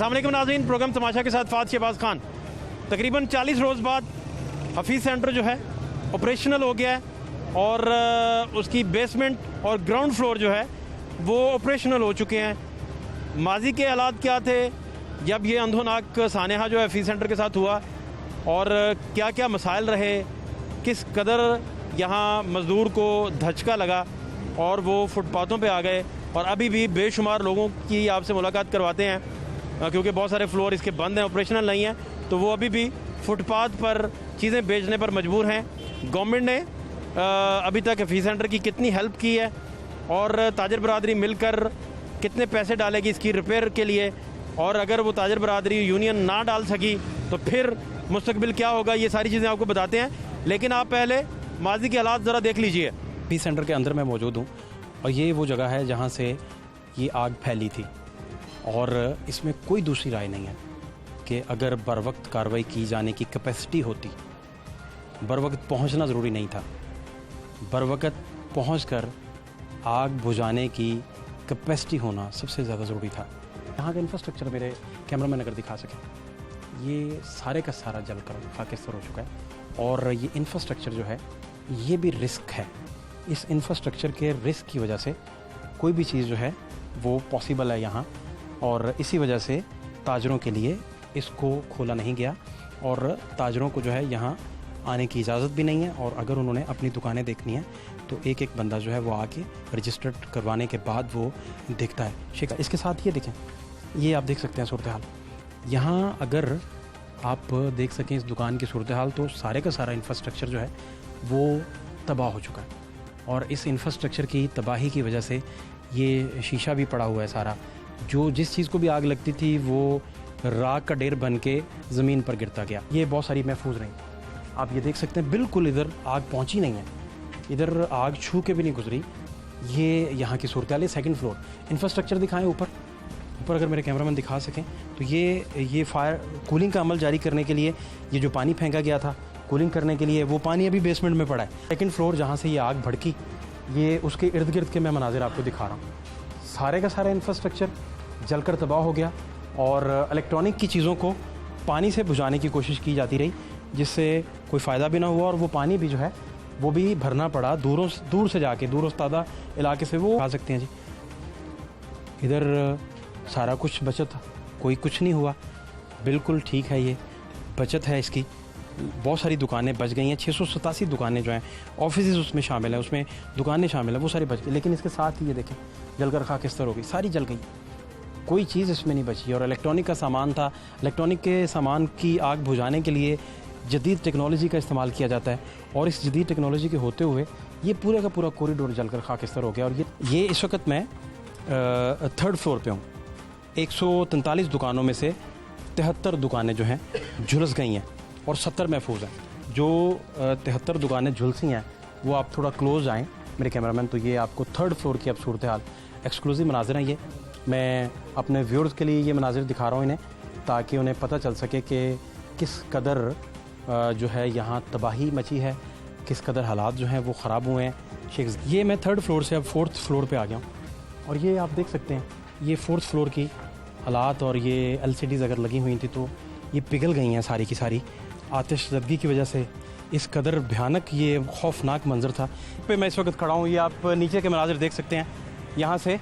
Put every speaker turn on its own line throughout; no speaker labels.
अस्सलाम वालेकुम नाज़रीन, प्रोग्राम तमाशा के साथ फात शहबाज खान। तकरीबन 40 रोज़ बाद हफीज़ सेंटर जो है ऑपरेशनल हो गया है और उसकी बेसमेंट और ग्राउंड फ्लोर जो है वो ऑपरेशनल हो चुके हैं। माजी के हालात क्या थे जब ये अंधोनाक सानहा जो है हफीज़ सेंटर के साथ हुआ और क्या क्या मसाइल रहे, किस कदर यहाँ मज़दूर को धचका लगा और वो फुटपाथों पे आ गए और अभी भी बेशुमार लोगों की आपसे मुलाकात करवाते हैं क्योंकि बहुत सारे फ्लोर इसके बंद हैं, ऑपरेशनल नहीं हैं, तो वो अभी भी फुटपाथ पर चीज़ें बेचने पर मजबूर हैं। गवर्नमेंट ने अभी तक हफीज़ सेंटर की कितनी हेल्प की है और ताजर बरादरी मिलकर कितने पैसे डालेगी इसकी रिपेयर के लिए, और अगर वो ताजर बरादरी यूनियन ना डाल सकी तो फिर मुस्तकबिल क्या होगा, ये सारी चीज़ें आपको बताते हैं। लेकिन आप पहले माजी के हालात ज़रा देख लीजिए।
हफीज़ सेंटर के अंदर मैं मौजूद हूँ और ये वो जगह है जहाँ से ये आग फैली थी और इसमें कोई दूसरी राय नहीं है कि अगर बर वक्त कार्रवाई की जाने की कैपेसिटी होती, बर वक्त पहुँचना ज़रूरी नहीं था, बर वक्त पहुँच कर आग बुझाने की कैपेसिटी होना सबसे ज़्यादा ज़रूरी था। यहाँ का इंफ्रास्ट्रक्चर मेरे कैमरामैन अगर दिखा सकें, ये सारे का सारा जल कर खाकिस्तान हो चुका है और ये इंफ्रास्ट्रक्चर जो है ये भी रिस्क है। इस इंफ्रास्ट्रक्चर के रिस्क की वजह से कोई भी चीज़ जो है वो पॉसिबल है यहाँ, और इसी वजह से ताजरों के लिए इसको खोला नहीं गया और ताजरों को जो है यहाँ आने की इजाज़त भी नहीं है। और अगर उन्होंने अपनी दुकानें देखनी है तो एक एक बंदा जो है वो आके रजिस्टर्ड करवाने के बाद वो देखता है। शिका इसके साथ ये देखें, ये आप देख सकते हैं सूरत हाल यहाँ। अगर आप देख सकें इस दुकान की सूरत हाल तो सारे का सारा इंफ्रास्ट्रक्चर जो है वो तबाह हो चुका है और इस इंफ्रास्ट्रक्चर की तबाही की वजह से ये शीशा भी पड़ा हुआ है सारा। जो जिस चीज़ को भी आग लगती थी वो राख का ढेर बन के ज़मीन पर गिरता गया। ये बहुत सारी महफूज रही, आप ये देख सकते हैं बिल्कुल इधर आग पहुंची नहीं है, इधर आग छू के भी नहीं गुजरी। ये यहाँ की सूरत हाल है। सेकंड फ्लोर इंफ्रास्ट्रक्चर दिखाएं, ऊपर अगर मेरे कैमरामैन दिखा सकें तो ये फायर कूलिंग का अमल जारी करने के लिए ये जो पानी फेंका गया था कूलिंग करने के लिए, वो पानी अभी बेसमेंट में पड़ा है। सेकंड फ्लोर जहाँ से ये आग भड़की, ये उसके इर्द गिर्द के मैं मनाजिर आपको दिखा रहा हूँ। सारे का सारा इंफ्रास्ट्रक्चर जलकर तबाह हो गया और इलेक्ट्रॉनिक की चीज़ों को पानी से बुझाने की कोशिश की जाती रही जिससे कोई फ़ायदा भी ना हुआ और वो पानी भी जो है वो भी भरना पड़ा दूर से जाके, दूर उस्तादा इलाके से वो आ सकते हैं जी। इधर सारा कुछ बचत, कोई कुछ नहीं हुआ, बिल्कुल ठीक है, ये बचत है इसकी। बहुत सारी दुकानें बच गई हैं, 687 दुकानें जो हैं, ऑफिस उसमें शामिल है, उसमें दुकानें शामिल हैं, वो सारी बच गई। लेकिन इसके साथ ही ये देखें जलकर खाकिस्तान हो गई, सारी जल गई, कोई चीज़ इसमें नहीं बची। और इलेक्ट्रॉनिक का सामान था, इलेक्ट्रॉनिक के सामान की आग बुझाने के लिए जदीद टेक्नोलॉजी का इस्तेमाल किया जाता है और इस जदीद टेक्नोलॉजी के होते हुए ये पूरे का पूरा कॉरिडोर जलकर खाकिस्तान हो गया। और ये इस वक्त मैं थर्ड फ्लोर पे हूँ। 143 दुकानों में से 73 दुकानें जो हैं झुलस गई हैं और 70 महफूज हैं। जो 73 दुकानें झुलसी हैं वो आप थोड़ा क्लोज आएँ मेरे कैमरामैन, तो ये आपको थर्ड फ्लोर की अब सूरत हाल एक्सक्लूसिव मनाजिर हैं। ये मैं अपने व्यूअर्स के लिए ये मनाजिर दिखा रहा हूँ इन्हें, ताकि उन्हें पता चल सके कि किस कदर जो है यहाँ तबाही मची है, किस कदर हालात जो हैं वो ख़राब हुए हैं। ये मैं थर्ड फ्लोर से अब फोर्थ फ्लोर पे आ गया हूँ और ये आप देख सकते हैं ये फोर्थ फ्लोर की हालात। और ये LCDs अगर लगी हुई थी तो ये पिघल गई हैं सारी की सारी आतिशज़दगी की वजह से। इस कदर भयानक ये खौफनाक मंजर था। पे मैं इस वक्त खड़ा हूँ, ये आप नीचे के मनाजिर देख सकते हैं, यहाँ से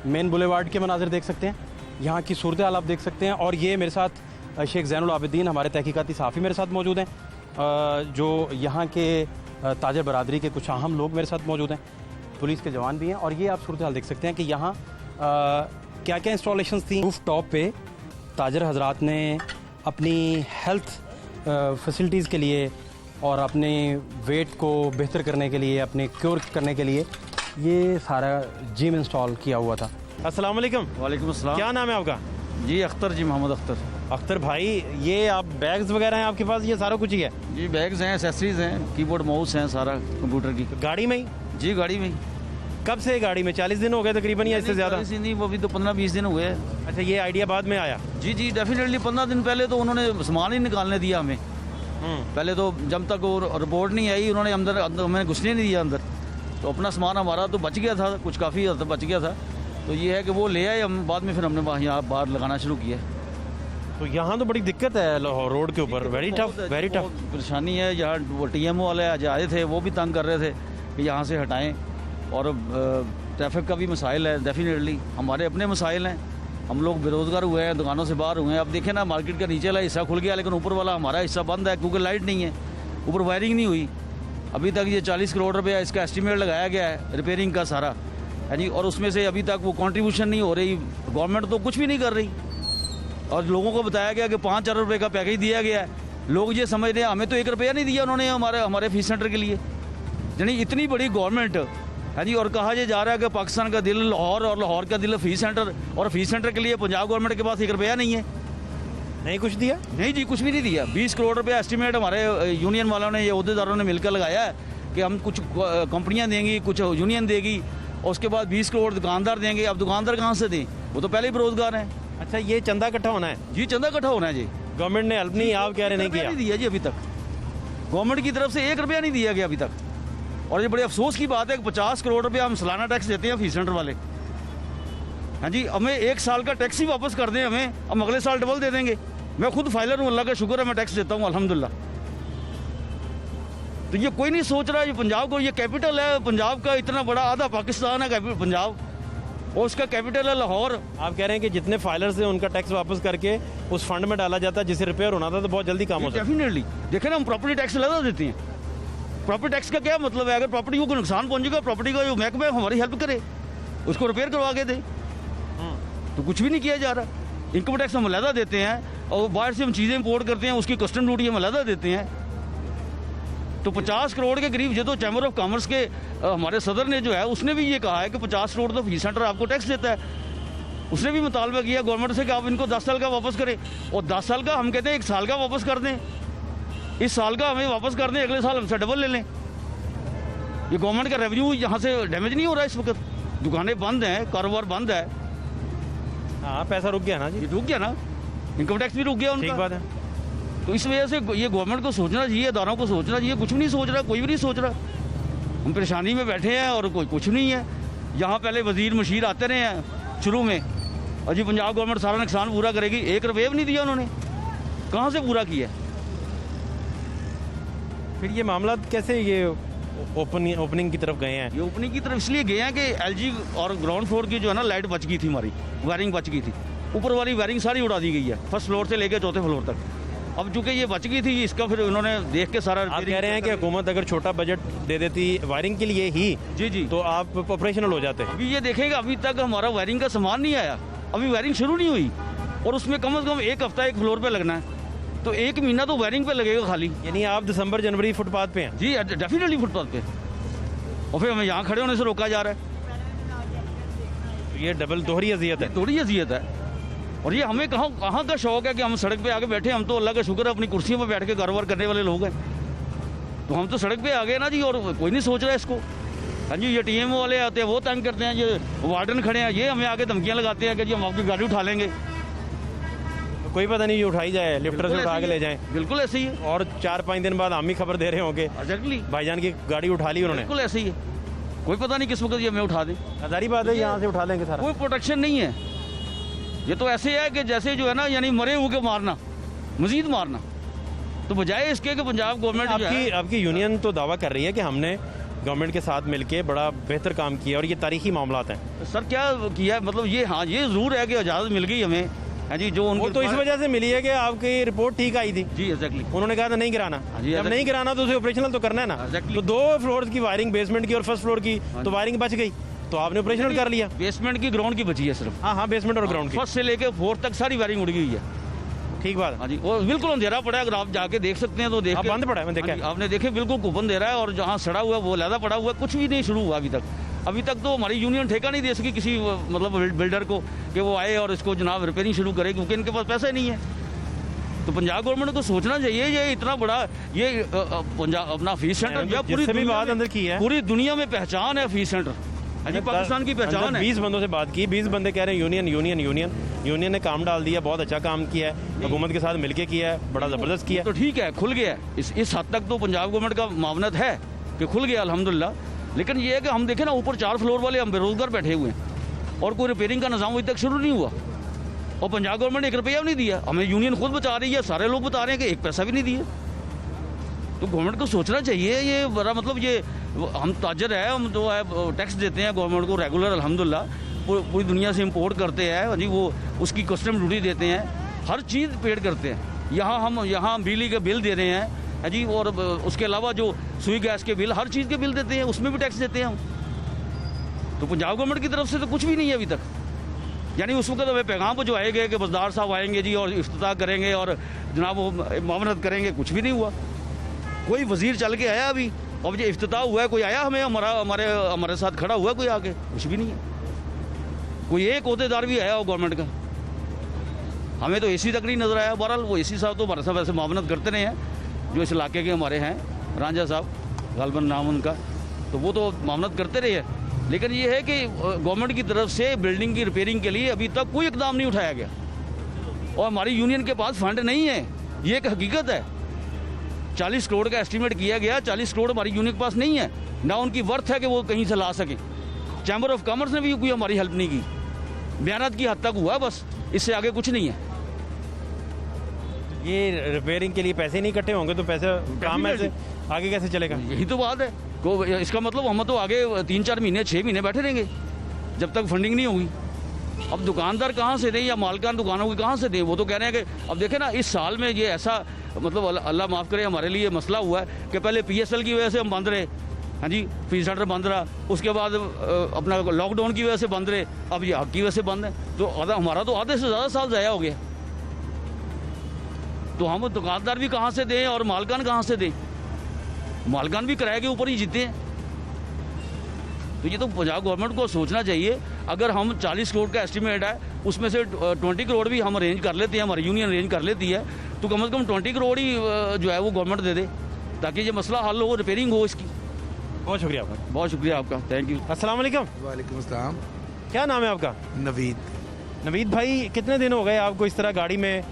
मेन बुलेवार्ड के मनाजिर देख सकते हैं, यहाँ की सूरत हाल आप देख सकते हैं। और ये मेरे साथ शेख ज़ैनुल आबिदीन हमारे तहकीकाती सहाफ़ी मेरे साथ मौजूद हैं, जो यहाँ के ताजर बरादरी के कुछ अहम लोग मेरे साथ मौजूद हैं, पुलिस के जवान भी हैं। और ये आप सूरत हाल देख सकते हैं कि यहाँ क्या क्या इंस्टॉलेशंस थी। रूफ टॉप पे ताजर हजरात ने अपनी हेल्थ फैसिलिटीज़ के लिए और अपने वेट को बेहतर करने के लिए, अपने क्योर करने के लिए ये सारा जिम इंस्टॉल किया हुआ था।
अस्सलाम वालेकुम।
वालेकुम अस्सलाम।
क्या नाम है आपका?
जी अख्तर जी, मोहम्मद अख्तर।
अख्तर भाई, ये आप बैग्स वगैरह हैं आपके पास, ये सारा कुछ ही है?
जी बैग्स हैं, एसेसरीज हैं, कीबोर्ड माउस हैं, सारा कंप्यूटर की।
गाड़ी में ही?
जी गाड़ी में।
कब से गाड़ी में? 40 दिन हो गए तकरीबन या इससे ज़्यादा?
नहीं, वो भी तो 15-20 दिन हुए हैं।
अच्छा, ये आइडिया बाद में आया?
जी डेफिनेटली 15 दिन पहले तो उन्होंने सामान ही निकालने दिया हमें। पहले तो जब तक वो रिपोर्ट नहीं आई उन्होंने अंदर हमें घुसने नहीं दिया अंदर, तो अपना सामान हमारा तो बच गया था, कुछ काफ़ी हद तक बच गया था। तो ये है कि वो ले आए हम, बाद में फिर हमने यहाँ बाहर लगाना शुरू किया।
तो यहाँ तो बड़ी दिक्कत है लाहौर रोड के ऊपर, वेरी टफ, वेरी टफ।
बहुत परेशानी है। यहाँ वो TMO वाले आज आए थे, वो भी तंग कर रहे थे कि यहाँ से हटाएं। और ट्रैफिक का भी मसाइल है, डेफिनेटली हमारे अपने मसाइल हैं। हम लोग बेरोज़गार हुए हैं, दुकानों से बाहर हुए हैं। अब देखें ना, मार्केट का नीचे वाला हिस्सा खुल गया, लेकिन ऊपर वाला हमारा हिस्सा बंद है क्योंकि लाइट नहीं है, ऊपर वायरिंग नहीं हुई अभी तक। ये 40 करोड़ रुपया इसका एस्टीमेट लगाया गया है रिपेयरिंग का सारा, है जी। और उसमें से अभी तक वो कंट्रीब्यूशन नहीं हो रही, गवर्नमेंट तो कुछ भी नहीं कर रही। और लोगों को बताया गया कि 5 अरब रुपये का पैकेज दिया गया है। लोग ये समझ रहे हैं हमें तो 1 रुपया नहीं दिया उन्होंने हमारे फीस सेंटर के लिए। यानी इतनी बड़ी गवर्नमेंट है जी। और कहा ये जा रहा है कि पाकिस्तान का दिल लाहौर और लाहौर का दिल फीस सेंटर, और फीस सेंटर के लिए पंजाब गवर्नमेंट के पास 1 रुपया नहीं है।
नहीं कुछ दिया?
नहीं जी, कुछ भी नहीं दिया। 20 करोड़ रुपया एस्टीमेट हमारे यूनियन वालों ने, ये अहदेदारों ने मिलकर लगाया है कि हम कुछ कंपनियां देंगी, कुछ यूनियन देगी, और उसके बाद 20 करोड़ दुकानदार देंगे। अब दुकानदार कहाँ से दें, वो तो पहले ही बेरोजगार हैं।
अच्छा, ये चंदा इकट्ठा होना है?
जी, चंदा इकट्ठा होना है जी।
गवर्नमेंट ने हेल्प नहीं, आप कह रहे नहीं किया?
नहीं दिया जी अभी तक, गवर्नमेंट की तरफ से 1 रुपया नहीं दिया गया अभी तक। और ये बड़े अफसोस की बात है कि 50 करोड़ रुपया हम सालाना टैक्स देते हैं फीस सेंटर वाले। हाँ जी, हमें 1 साल का टैक्स ही वापस कर दें हमें, हम अगले साल डबल दे देंगे। मैं खुद फाइलर हूँ, अल्लाह का शुक्र है, मैं टैक्स देता हूँ अल्हम्दुलिल्लाह। तो ये कोई नहीं सोच रहा। ये पंजाब को, ये कैपिटल है पंजाब का, इतना बड़ा, आधा पाकिस्तान है पंजाब, और उसका कैपिटल है लाहौर।
आप कह रहे हैं कि जितने फाइलर्स हैं उनका टैक्स वापस करके उस फंड में डाला जाता है जिसे रिपेयर होना था, तो बहुत जल्दी काम हो सकता है।
डेफिनेटली देखें ना, हम प्रॉपर्टी टैक्स लगा देते हैं। प्रॉपर्टी टैक्स का क्या मतलब है? अगर प्रॉपर्टी को नुकसान पहुंचेगा, प्रॉपर्टी का जो महकमा है हमारी हेल्प करे, उसको रिपेयर करवा के दे। तो कुछ भी नहीं किया जा रहा। इनकम टैक्स हम अलहदा देते हैं, और बाहर से हम चीज़ें इंपोर्ट करते हैं, उसकी कस्टम ड्यूटी हम अलहदा देते हैं। तो 50 करोड़ के करीब, ये तो चैम्बर ऑफ कॉमर्स के हमारे सदर ने जो है, उसने भी ये कहा है कि 50 करोड़ तो फीस सेंटर आपको टैक्स देता है। उसने भी मुतालबा किया गवर्नमेंट से कि आप इनको 10 साल का वापस करें, और 10 साल का हम कहते हैं 1 साल का वापस कर दें। इस साल का हमें वापस कर दें, अगले साल हमसे डबल ले लें। ये गवर्नमेंट का रेवेन्यू यहाँ से डैमेज नहीं हो रहा इस वक्त। दुकानें बंद हैं, कारोबार बंद है।
हाँ, पैसा रुक गया ना जी,
ये रुक गया ना, इनकम टैक्स भी रुक गया उनका।
ठीक बात है।
तो इस वजह से ये गवर्नमेंट को सोचना चाहिए, अदारों को सोचना चाहिए। कुछ भी नहीं सोच रहा, कोई भी नहीं सोच रहा। हम परेशानी में बैठे हैं और कोई कुछ नहीं है। यहाँ पहले वजीर मशीर आते रहे हैं शुरू में, और जी पंजाब गवर्नमेंट सारा नुकसान पूरा करेगी। 1 रुपये भी नहीं दिया उन्होंने, कहाँ से पूरा किया?
फिर ये मामला कैसे ये ओपनिंग की तरफ गए हैं?
ये ओपनिंग की तरफ इसलिए गए हैं कि LG और ग्राउंड फ्लोर की जो है ना लाइट बच गई थी, हमारी वायरिंग बच गई थी। ऊपर वाली वायरिंग सारी उड़ा दी गई है, फर्स्ट फ्लोर से लेकर 4थे फ्लोर तक। अब चूंकि ये बच गई थी, इसका फिर उन्होंने देख के सारा।
आप कह रहे हैं कि हुकूमत अगर छोटा बजट दे देती वायरिंग के लिए ही,
जी,
तो आप ऑपरेशनल हो जाते हैं।
अभी ये देखेंगे, अभी तक हमारा वायरिंग का सामान नहीं आया, अभी वायरिंग शुरू नहीं हुई, और उसमें कम से कम 1 हफ्ता 1 फ्लोर पे लगना है। तो 1 महीना तो वायरिंग पे लगेगा खाली।
यानी आप दिसंबर जनवरी फुटपाथ पे हैं?
जी, डेफिनेटली फुटपाथ पे। और फिर हमें यहाँ खड़े होने से रोका जा रहा है।
तो ये डबल दोहरी अजियत है।
थोड़ी अजियत है। और ये हमें कहाँ का शौक है कि हम सड़क पे आके बैठे। हम तो अल्लाह का शुक्र है अपनी कुर्सियों पे बैठ के कारोबार करने वाले लोग हैं। तो हम तो सड़क पे आ गए ना जी, और कोई नहीं सोच रहा है इसको। हाँ जी, ये TMO वाले आते हैं, वो तंग करते हैं। ये वार्डन खड़े हैं, ये हमें आके धमकियाँ लगाते हैं कि जी हम आपकी गाड़ी उठा लेंगे।
तो कोई पता नहीं, ये उठाई जाए, लिफ्टर से उठा के ले जाएं।
बिल्कुल ऐसे ही है।
और 4-5 दिन बाद हम ही खबर दे रहे होंगे
एग्जैक्टली,
भाईजान की गाड़ी उठा ली उन्होंने।
बिल्कुल ऐसे ही है। कोई पता नहीं किस वक्त ये हमें उठा दे।
आधारी बात है, यहाँ से उठा लेंगे सारा।
कोई प्रोटेक्शन नहीं है। ये तो ऐसे है कि जैसे जो है ना, यानी मरे हुए को मारना, मजीद मारना। तो बजाय इसके कि पंजाब गवर्नमेंट
आपकी यूनियन तो दावा कर रही है कि हमने गवर्नमेंट के साथ मिलके बड़ा बेहतर काम किया और ये तारीखी मामलात हैं।
सर क्या किया है? मतलब ये, हाँ ये जरूर है कि इजाज़त मिल गई हमें। हाँ जी, जो
वो तो इस वजह से मिली है कि आपकी रिपोर्ट ठीक आई थी।
जी एग्जैक्टली,
उन्होंने कहा था नहीं गिराना।
जी,
जब नहीं गिराना तो उसे ऑपरेशनल तो करना है ना।
Exactly.
तो 2 फ्लोर की वायरिंग, बेसमेंट की और फर्स्ट फ्लोर की, तो वायरिंग बच गई, तो आपने ऑपरेशनल कर लिया।
बेसमेंट की ग्राउंड की बची है सिर्फ।
हाँ, बेसमेंट और ग्राउंड की।
फर्स्ट से लेके 4 तक सारी वायरिंग उड़ गई है।
ठीक बात।
हाँ जी, वो बिल्कुल अंधेरा पड़ा है। अगर आप जाके देख सकते हैं तो देख।
बंद पड़ा है, मैं देखा।
आपने देखे, बिल्कुल कूपन दे रहा है, और जहाँ सड़ा हुआ है वो लहदा पड़ा हुआ है। कुछ भी नहीं शुरू हुआ अभी तक तो हमारी यूनियन ठेका नहीं दे सकी किसी मतलब बिल्डर को कि वो आए और इसको जनाब रिपेयरिंग शुरू करे, क्योंकि इनके पास पैसा नहीं है। तो पंजाब गवर्नमेंट को सोचना चाहिए, ये इतना बड़ा ये पंजाब अपना फीस सेंटर या पूरी
बात अंदर की है,
पूरी दुनिया में पहचान है फीस सेंटर। अभी पाकिस्तान की पहचान है।
20 बंदों से बात की, 20 बंदे कह रहे हैं यूनियन ने काम डाल दिया, बहुत अच्छा काम किया है, हुकूमत के साथ मिलके किया है, बड़ा ज़बरदस्त किया।
तो ठीक है, खुल गया है। इस हद तक तो पंजाब गवर्नमेंट का मामनत है कि खुल गया अल्हम्दुलिल्लाह। लेकिन ये है कि हम देखें ना, ऊपर 4 फ्लोर वाले हम बेरोजगार बैठे हुए हैं, और कोई रिपेयरिंग का निज़ाम अभी तक शुरू नहीं हुआ। और पंजाब गवर्नमेंट ने 1 रुपया भी नहीं दिया। हमें यूनियन खुद बता रही है, सारे लोग बता रहे हैं कि 1 पैसा भी नहीं दिया। तो गवर्नमेंट को सोचना चाहिए। ये बड़ा मतलब ये हम ताजर है, हम तो है टैक्स देते हैं गवर्नमेंट को रेगुलर अल्हम्दुलिल्लाह, पूरी दुनिया से इंपोर्ट करते हैं जी, वो उसकी कस्टम ड्यूटी देते हैं, हर चीज़ पेड करते हैं। यहाँ बिजली के बिल दे रहे हैं जी, और उसके अलावा जो सुई गैस के बिल, हर चीज़ के बिल देते हैं, उसमें भी टैक्स देते हैं हम। तो पंजाब गवर्नमेंट की तरफ से तो कुछ भी नहीं है अभी तक। यानी उस वक्त हमें पैगाम को जो आएंगे कि बसदार साहब आएंगे जी और इफ्तिताह करेंगे और जनाब वो मामनत करेंगे, कुछ भी नहीं हुआ। कोई वजीर चल के आया अभी, अब जो इफ्तिताह हुआ है कोई आया हमें हमारे साथ खड़ा हुआ कोई आके? कुछ भी नहीं है। कोई एक अहदेदार भी आया हो गवर्नमेंट का? हमें तो एसी तक नहीं नजर आया। बहरहाल वो एसी साहब तो हमारे साथ वैसे मामनत करते रहे हैं, जो इस इलाके के हमारे हैं, रांझा साहब गालबन नाम उनका, तो वो तो मामनत करते रहे हैं। लेकिन ये है कि गवर्नमेंट की तरफ से बिल्डिंग की रिपेयरिंग के लिए अभी तक कोई इकदाम नहीं उठाया गया, और हमारी यूनियन के पास फंड नहीं है। ये एक हकीकत है। 40 करोड़ का एस्टीमेट किया गया, 40 करोड़ हमारी यूनियन के पास नहीं है, ना उनकी वर्थ है कि वो कहीं से ला सके। चैम्बर ऑफ कॉमर्स ने भी कोई हमारी हेल्प नहीं की, बयानात की हद तक हुआ बस, इससे आगे कुछ नहीं है।
ये रिपेयरिंग के लिए पैसे नहीं इकट्ठे होंगे तो पैसे काम में से आगे कैसे चलेगा?
यही तो बात है। को इसका मतलब हम तो आगे 3-4 महीने 6 महीने बैठे रहेंगे जब तक फंडिंग नहीं होगी। अब दुकानदार कहाँ से दें या मालकान दुकानों की कहाँ से दें? वो तो कह रहे हैं कि अब देखें ना, इस साल में ये ऐसा मतलब अल्लाह माफ़ करे हमारे लिए मसला हुआ है कि पहले PSL की वजह से हम बंद रहे, हाँ जी, फीस सेंटर बंद रहा, उसके बाद अपना लॉकडाउन की वजह से बंद रहे, अब ये हक की वजह से बंद है। तो हमारा तो आधे से ज़्यादा साल ज़ाया हो गया। तो हम दुकानदार भी कहाँ से दें और मालकान कहाँ से दें? मालकान भी किराए के ऊपर ही जीते हैं। तो ये तो पंजाब गवर्नमेंट को सोचना चाहिए। अगर हम 40 करोड़ का एस्टीमेट है, उसमें से 20 करोड़ भी हम अरेंज कर लेते हैं, हमारी यूनियन अरेंज कर लेती है, तो कम से कम 20 करोड़ ही जो है वो गवर्नमेंट दे दे, ताकि ये मसला हल हो, रिपेयरिंग हो इसकी।
बहुत शुक्रिया आपका।
बहुत शुक्रिया आपका, थैंक यू।
अस्सलाम वालेकुम।
वालेकुम अस्सलाम।
क्या नाम है आपका?
नवीद।
नवीद भाई, कितने दिन हो गए आपको इस तरह गाड़ी में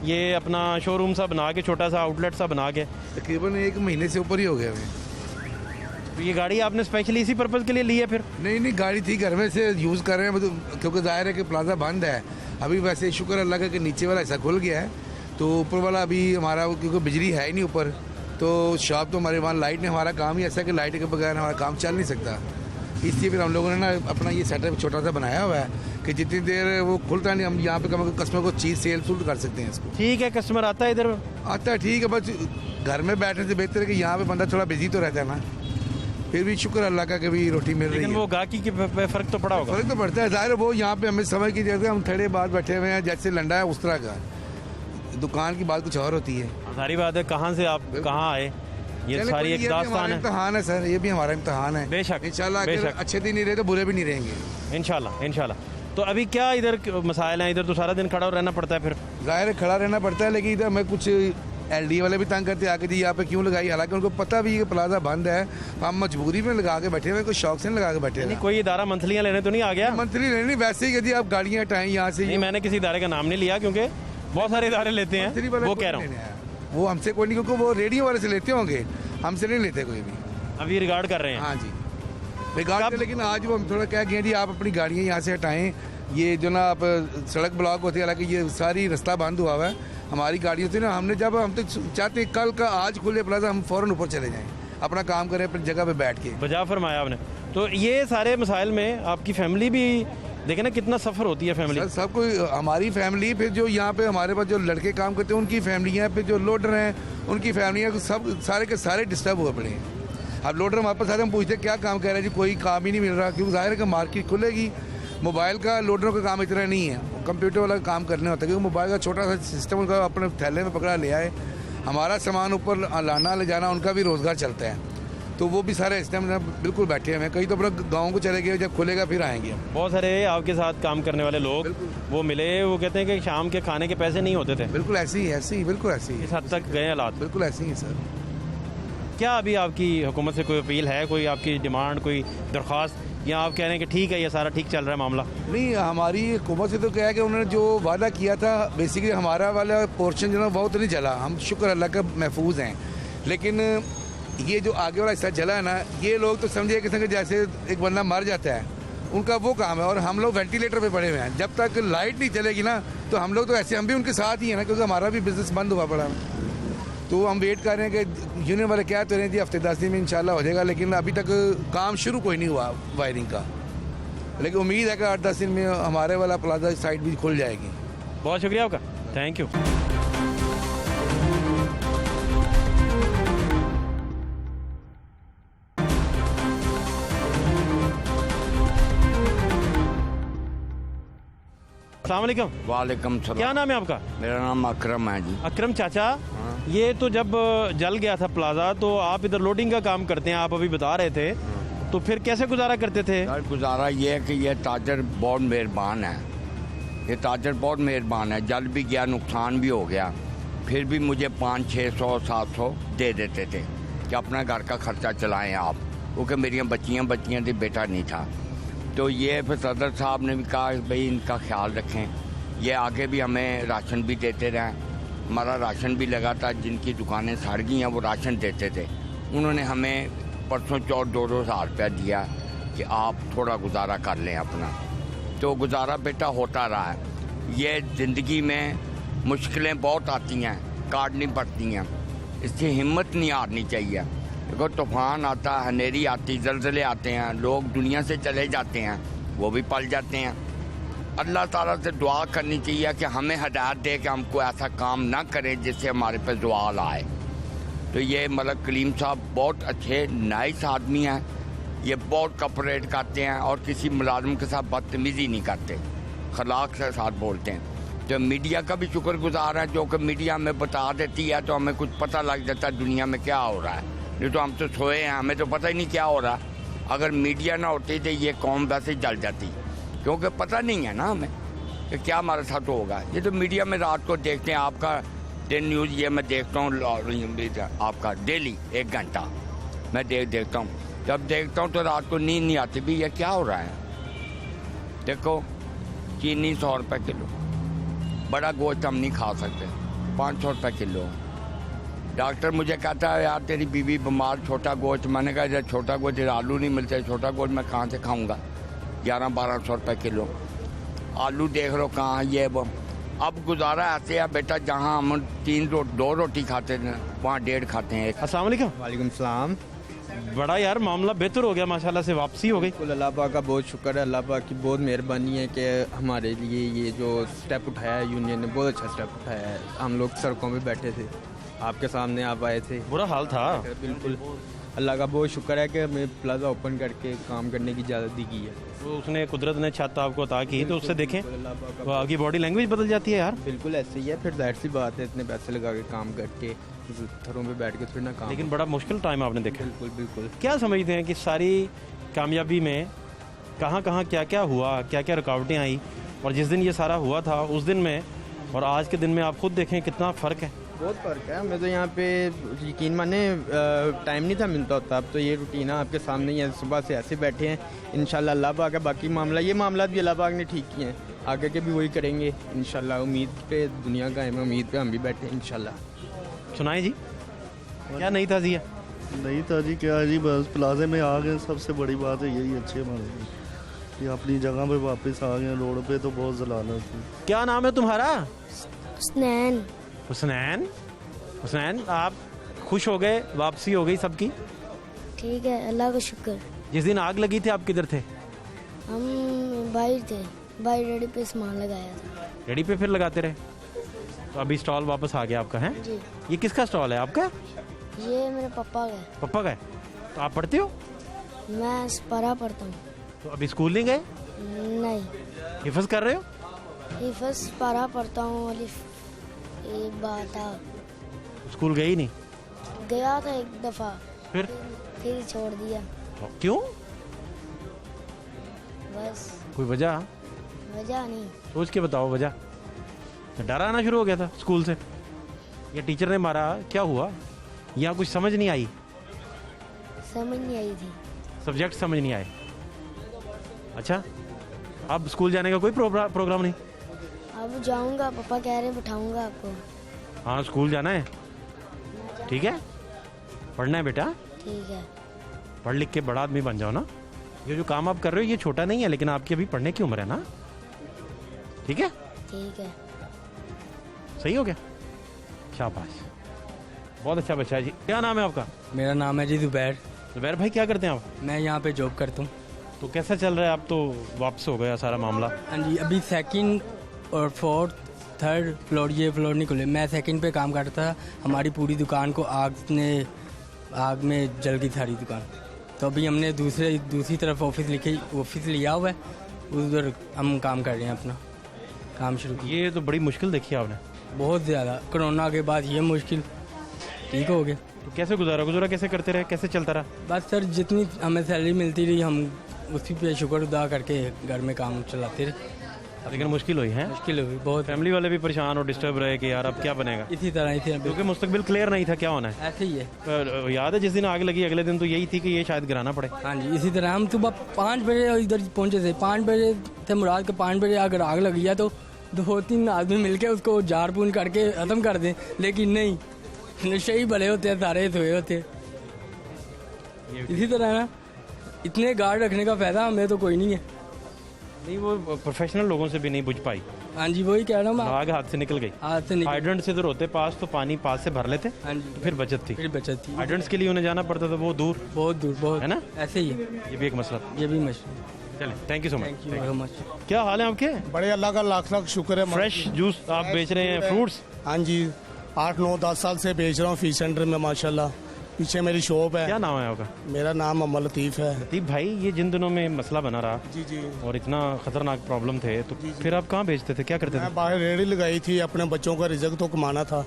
ये अपना शोरूम सा बना के, छोटा सा आउटलेट सा बना के?
तकरीबन 1 महीने से ऊपर ही हो गया हमें।
तो ये गाड़ी आपने स्पेशली इसी पर्पज़ के लिए ली है फिर?
नहीं, गाड़ी थी, घर में से यूज़ कर रहे हैं, तो क्योंकि जाहिर है कि प्लाजा बंद है अभी। वैसे शुक्र अल्लाह का कि नीचे वाला हिस्सा खुल गया है, तो ऊपर वाला अभी हमारा, क्योंकि बिजली है ही नहीं ऊपर, तो शॉप तो हमारे वहाँ लाइट ने, हमारा काम ही ऐसा है कि लाइट के बगैर हमारा काम चल नहीं सकता। इसलिए फिर हम लोगों ने ना अपना ये सेटअप छोटा सा बनाया हुआ है कि जितनी देर वो खुलता नहीं, हम यहाँ पे कस्टमर को चीज़ सेल सूल कर सकते हैं इसको।
ठीक है, कस्टमर आता है इधर?
आता है, ठीक है, बस घर में बैठने से बेहतर है कि यहाँ पे बंदा थोड़ा बिजी तो रहता है ना। फिर भी शुक्र अल्लाह का कभी रोटी मिल रही है।
लेकिन वो गाहकी के पे फ़र्क तो पड़ा होगा?
फर्क तो पड़ता है, जाहिर वो यहाँ पे हमें समय की जैसे हम थड़े बाद बैठे हुए हैं, जैसे लंडा है उस तरह का। दुकान की बात कुछ और होती है।
सारी बात है, कहाँ से आप कहाँ आए, ये सारी एक दास्तान है।
इम्तहान है सर, ये भी हमारा इम्तहान है।
बेशक,
इंशाल्लाह अगर अच्छे दिन नहीं रहे तो बुरे भी नहीं रहेंगे
इंशाल्लाह। तो अभी क्या इधर मसाइल हैं? इधर तो सारा दिन खड़ा रहना पड़ता है फिर?
जाहिर है खड़ा रहना पड़ता है, लेकिन इधर हमें कुछ LD वाले भी तंग करते आके, जी यहाँ पे क्यों लगाई, हालांकि उनको पता भी है कि प्लाजा बंद है, तो हम मजबूरी में लगा के बैठे हुए, कोई शौक से नहीं लगा के बैठे हैं।
कोई इदारा मंथलियाँ लेने तो नहीं आ गया?
मंथली नहीं, वैसे ही यदि आप गाड़ियाँ हटाएं यहाँ से।
नहीं, मैंने किसी इदारे का नाम नहीं लिया, क्योंकि बहुत सारे इदारे लेते हैं, वो कह रहा हूँ।
वो हमसे कोई नहीं, क्योंकि वो रेडियो वाले से लेते होंगे, हमसे नहीं लेते कोई भी।
अभी रिगार्ड कर रहे हैं?
हाँ जी, रिगार्ड। लेकिन आज वो हम थोड़ा कह गए जी आप अपनी गाड़ियाँ यहाँ से हटाएं, ये जो ना आप सड़क ब्लॉक होती है, हालांकि ये सारी रास्ता बंद हुआ हुआ है हमारी गाड़ियों से ना। हम तो चाहते हैं कल का आज खुले प्लाजा, हम फ़ौरन ऊपर चले जाएं, अपना काम करें अपनी जगह पे बैठ के।
बजा फरमाया आपने। तो ये सारे मसाइल में आपकी फैमिली भी देखे ना, कितना सफ़र होती है फैमिली?
सब कोई, हमारी फैमिली, फिर जो यहाँ पे हमारे पास जो लड़के काम करते हैं उनकी फैमिलियाँ, फिर जो लोडर हैं उनकी फैमिलियाँ, सब सारे के सारे डिस्टर्ब हुए पड़े हैं। अब लोडर वापस आते, हम पूछते क्या काम कर रहे हैं जी, कोई काम ही नहीं मिल रहा, क्योंकि जाहिर है कि मार्केट खुलेगी। मोबाइल का लोडरों का काम इतना नहीं है, कंप्यूटर वाला काम करने होता है, क्योंकि मोबाइल का छोटा सा सिस्टम उनका अपने थैले में पकड़ा ले आए, हमारा सामान ऊपर लाना ले जाना, उनका भी रोज़गार चलता है। तो वो भी सारे सिस्टम बिल्कुल बैठे हैं। कहीं तो अपना गाँव को चले गए, जब खुलेगा फिर आएंगे।
बहुत सारे आपके साथ काम करने वाले लोग वो मिले, वो कहते हैं कि शाम के खाने के पैसे नहीं होते थे।
बिल्कुल ऐसे ही बिल्कुल ऐसे ही
इस हद तक गए हालात?
बिल्कुल ऐसे ही सर।
क्या अभी आपकी हुकूमत से कोई अपील है, कोई आपकी डिमांड, कोई दरख्वास्त, या आप कह रहे हैं कि ठीक है ये सारा ठीक चल रहा है मामला?
नहीं, हमारी हुकूमत से तो क्या है कि उन्होंने जो वादा किया था, बेसिकली हमारा वाला पोर्शन जो ना बहुत नहीं जला, हम शुक्र अल्लाह का महफूज हैं। लेकिन ये जो आगे वाला हिस्सा जला है ना, ये लोग तो समझे कि जैसे एक बंदा मर जाता है उनका वो काम है और हम लोग वेंटिलेटर पे पड़े हुए हैं। जब तक लाइट नहीं चलेगी ना तो हम लोग तो ऐसे हम भी उनके साथ ही हैं ना, क्योंकि हमारा भी बिजनेस बंद हुआ पड़ा है। तो हम वेट कर रहे हैं कि यूनियन वाले क्या तो रहे हैं जी हफ्ते 10 दिन में इंशाल्लाह हो जाएगा, लेकिन अभी तक काम शुरू कोई नहीं हुआ वायरिंग का। लेकिन उम्मीद है कि 8-10 दिन में हमारे वाला प्लाजा साइड भी खुल जाएगी।
बहुत शुक्रिया आपका, थैंक यू। अस्सलाम वालेकुम।
वालेकुम सलाम।
क्या नाम है आपका?
मेरा नाम अकरम है जी।
अकरम चाचा, ये तो जब जल गया था प्लाजा तो आप इधर लोडिंग का काम करते हैं, आप अभी बता रहे थे, तो फिर कैसे गुजारा करते थे?
यार गुजारा ये है कि ये ताजर बहुत मेहरबान है, ये ताजर बहुत मेहरबान है। जल भी गया, नुकसान भी हो गया, फिर भी मुझे 500-600-700 दे देते थे कि अपना घर का खर्चा चलाएं आप, क्योंकि मेरी बच्चियाँ थी, बेटा नहीं था। तो ये फिर सदर साहब ने भी कहा भाई इनका ख्याल रखें, ये आगे भी हमें राशन भी देते रहें। हमारा राशन भी लगा था, जिनकी दुकानें सड़ गई हैं वो राशन देते थे। उन्होंने हमें परसों 2-2 हज़ार रुपया दिया कि आप थोड़ा गुजारा कर लें अपना। तो गुजारा बेटा होता रहा है। ये ज़िंदगी में मुश्किलें बहुत आती हैं, काटनी पड़ती हैं, इससे हिम्मत नहीं हारनी चाहिए। देखो तूफ़ान आता, हनेरी आती, ज़लज़ले आते हैं, लोग दुनिया से चले जाते हैं, वो भी पल जाते हैं। अल्लाह ताला से दुआ करनी चाहिए कि हमें हिदायत दे कि हमको ऐसा काम ना करें जिससे हमारे पे ज़वाल आए। तो ये मलक कलीम साहब बहुत अच्छे नाइस आदमी हैं, ये बहुत कॉपरेट करते हैं और किसी मुलाजिम के साथ बदतमीज़ी नहीं करते, खलाक के साथ बोलते हैं। तो मीडिया का भी शुक्रगुजार है, जो कि मीडिया हमें बता देती है तो हमें कुछ पता लग जाता है दुनिया में क्या हो रहा है। नहीं तो हम तो सोए हैं, हमें तो पता ही नहीं क्या हो रहा। अगर मीडिया ना होती तो ये कौम वैसे जल जाती, क्योंकि पता नहीं है ना हमें कि क्या हमारे साथ होगा। ये तो मीडिया में रात को देखते हैं, आपका 10 न्यूज़ ये मैं देखता हूँ आपका डेली 1 घंटा मैं देखता हूँ। जब देखता हूँ तो रात को नींद नहीं आती भी ये क्या हो रहा है। देखो चीनी 100 रुपये किलो, बड़ा गोश्त हम नहीं खा सकते, 500 रुपये किलो। डॉक्टर मुझे कहता है यार तेरी बीवी बीमार, छोटा गोश्त। मैंने कहा जब छोटा गोश्त आलू नहीं मिलते, छोटा गोश्त मैं कहाँ से खाऊंगा? 1100-1200 रुपये किलो आलू देख लो कहाँ ये वो। अब गुजारा ऐसे है बेटा, जहाँ हम 2 रोटी खाते थे वहाँ 1.5 खाते हैं।
अस्सलाम वालेकुम।
वालेकुम सलाम।
बड़ा यार मामला बेहतर हो गया माशाल्लाह से, वापसी हो गई।
बिल्कुल अल्लाह पाक का बहुत शुक्र है, अल्लाह पाक की बहुत मेहरबानी है कि हमारे लिए ये जो स्टेप उठाया है यूनियन ने, बहुत अच्छा स्टेप उठाया है। हम लोग सड़कों पे बैठे थे, आपके सामने आप आए थे,
बुरा हाल था।
बिल्कुल अल्लाह का बहुत शुक्र है कि हमें प्लाजा ओपन करके काम करने की इजाज़त दी गई है।
तो उसने कुदरत ने छत आपको अता की, तो उससे देखें
अल्लाह पाक का
तो आपकी बॉडी लैंग्वेज बदल जाती है यार।
बिल्कुल ऐसे ही है, फिर जाहिर सी बात है इतने पैसे लगा के काम करके घरों पे बैठ के थोड़ी ना काम।
लेकिन बड़ा मुश्किल टाइम आपने देखा।
बिल्कुल बिल्कुल।
क्या समझते हैं कि सारी कामयाबी में कहाँ कहाँ क्या क्या हुआ, क्या क्या रुकावटें आई, और जिस दिन ये सारा हुआ था उस दिन में और आज के दिन में आप खुद देखें कितना फ़र्क है?
बहुत फ़र्क है। हमें तो यहाँ पे यकीन माने टाइम नहीं था मिलता होता, अब तो ये रूटीन है आपके सामने ही है। सुबह से ऐसे बैठे हैं, इंशाल्लाह अल्लाह पाक है। बाकी ये मामला भी अल्लाह पाक ने ठीक किए हैं, आगे के भी वही करेंगे इंशाल्लाह। उम्मीद पे दुनिया का है, उम्मीद पे हम भी बैठे हैं इंशाल्लाह।
सुनाए जी, क्या नई ताज़ी है?
नहीं था जी, क्या जी, बस प्लाजे में आ गए, सबसे बड़ी बात है यही। अच्छे हमारे ये अपनी जगह पे वापस आ गए, रोड पे तो बहुत जलालत थी।
क्या नाम है तुम्हारा?
हुसनैन।
हुसनैन। हुसनैन, आप खुश हो गए, वापसी हो गई सबकी?
ठीक है, अल्लाह का शुक्र।
जिस दिन आग लगी थी आप किधर थे?
हम बाहर थे, बाहर रेडी पे सामान लगाया था।
रेडी पे फिर लगाते रहे, तो अभी स्टॉल वापस आ गया आपका है?
जी।
ये किसका स्टॉल है आपका?
ये मेरे पापा का है।
पापा का है। तो आप पढ़ते हो?
मैं स्पारा पढ़ता हूँ।
तो अभी स्कूल नहीं गए?
नहीं,
हिफज कर रहे हो?
हिफज स्पारा पढ़ता हूँ। अलिफ ए बा ता।
स्कूल गए ही नहीं?
गया था एक दफ़ा,
फिर
फिर छोड़ दिया।
क्यों?
बस
कोई वजह?
वजह नहीं।
सोच के बताओ वजह। डर आना शुरू हो गया था स्कूल से, या टीचर ने मारा, क्या हुआ, या कुछ समझ नहीं आई?
समझ नहीं आई थी।
सब्जेक्ट समझ नहीं आए। अच्छा, अब स्कूल जाने का कोई प्रोग्राम नहीं?
अब जाऊंगा, पापा कह रहे हैं बैठाऊंगा आपको।
हाँ, स्कूल जाना है, ठीक है, पढ़ना है बेटा,
ठीक है।
पढ़ लिख के बड़ा आदमी बन जाओ ना। ये जो काम आप कर रहे हो ये छोटा नहीं है, लेकिन आपकी अभी पढ़ने की उम्र है ना? ठीक है,
ठीक है।
सही हो गया, शाबाश, बहुत अच्छा बच्चा है जी। क्या नाम है आपका?
मेरा नाम है जी जुबैर।
जुबैर भाई क्या करते हैं आप?
मैं यहाँ पे जॉब करता हूँ।
तो कैसा चल रहा है? आप तो वापस हो गया सारा मामला।
हाँ जी, अभी सेकंड और फोर्थ थर्ड फ्लोर ये फ्लोर नहीं खुले। मैं सेकंड पे काम करता था, हमारी पूरी दुकान को आग में जल गई सारी दुकान। तो अभी हमने दूसरी तरफ ऑफिस लिया हुआ है, उधर हम काम कर रहे हैं, अपना काम शुरू किया।
ये तो बड़ी मुश्किल देखी आपने।
बहुत ज़्यादा, कोरोना के बाद ये मुश्किल ठीक हो गया।
तो कैसे गुजारा कैसे करते रहे, कैसे चलता रहा?
बस सर, जितनी हमें सैलरी मिलती रही हम उसी पे शुक्र अदा करके घर में काम चलाते रहे।
लेकिन मुश्किल हुई है,
मुश्किल हुई बहुत।
फैमिली वाले भी परेशान और डिस्टर्ब रहे कि यार अब क्या बनेगा।
इसी तरह
क्योंकि मुस्तकबिल क्लियर नहीं था क्या होना है।
ऐसे ही है।
पर याद है जिस दिन आग लगी अगले दिन तो यही थी कि ये शायद गिराना पड़े।
हाँ जी, इसी तरह हम सुबह 5 बजे इधर पहुंचे थे। 5 बजे थे मुराद के। 5 बजे अगर आग लगी है तो 2-3 आदमी मिलके उसको जार पून करके खत्म कर दें, लेकिन नहीं, नशे ही भले होते हैं, सारे सोए होते हैं। इसी तरह ना इतने गार्ड रखने का फायदा हमें तो कोई नहीं है।
नहीं, वो प्रोफेशनल लोगों से भी नहीं बुझ पाई।
हाँ जी, वही कह रहा हूँ मैं।
आग हाथ से निकल गई।
हाथ से निकल।
हाइड्रेंट से तो होते पास तो पानी पास से भर लेते,
हाँ जी,
तो फिर बचत थी।
फिर बचत थी।
हाइड्रेंट्स के लिए उन्हें जाना पड़ता था, वो दूर,
बहुत दूर, बहुत
है ना?
ऐसे ही है,
ये भी एक मसला।
ये भी मसला।
चले, thank you so
thank you very
much.
Much.
क्या हाल है आपके?
बड़े अल्लाह का लाख लाख शुक्र है।
फ्रेश जूस आप बेच रहे हैं, फ्रूट्स?
हाँ जी, 8-9-10 साल से बेच रहा हूँ फीस सेंटर में माशाल्लाह। पीछे मेरी शॉप है।
क्या नाम है आपका?
मेरा नाम मोहम्मद लतीफ़ है।
लतीफ़ भाई, ये जिन दिनों में मसला बना रहा
जी जी,
और इतना खतरनाक प्रॉब्लम थे, तो फिर आप कहाँ बेचते थे, क्या करते थे?
मैं बाहर रेहड़ी लगाई थी, अपने बच्चों का रिजक तो कमाना था।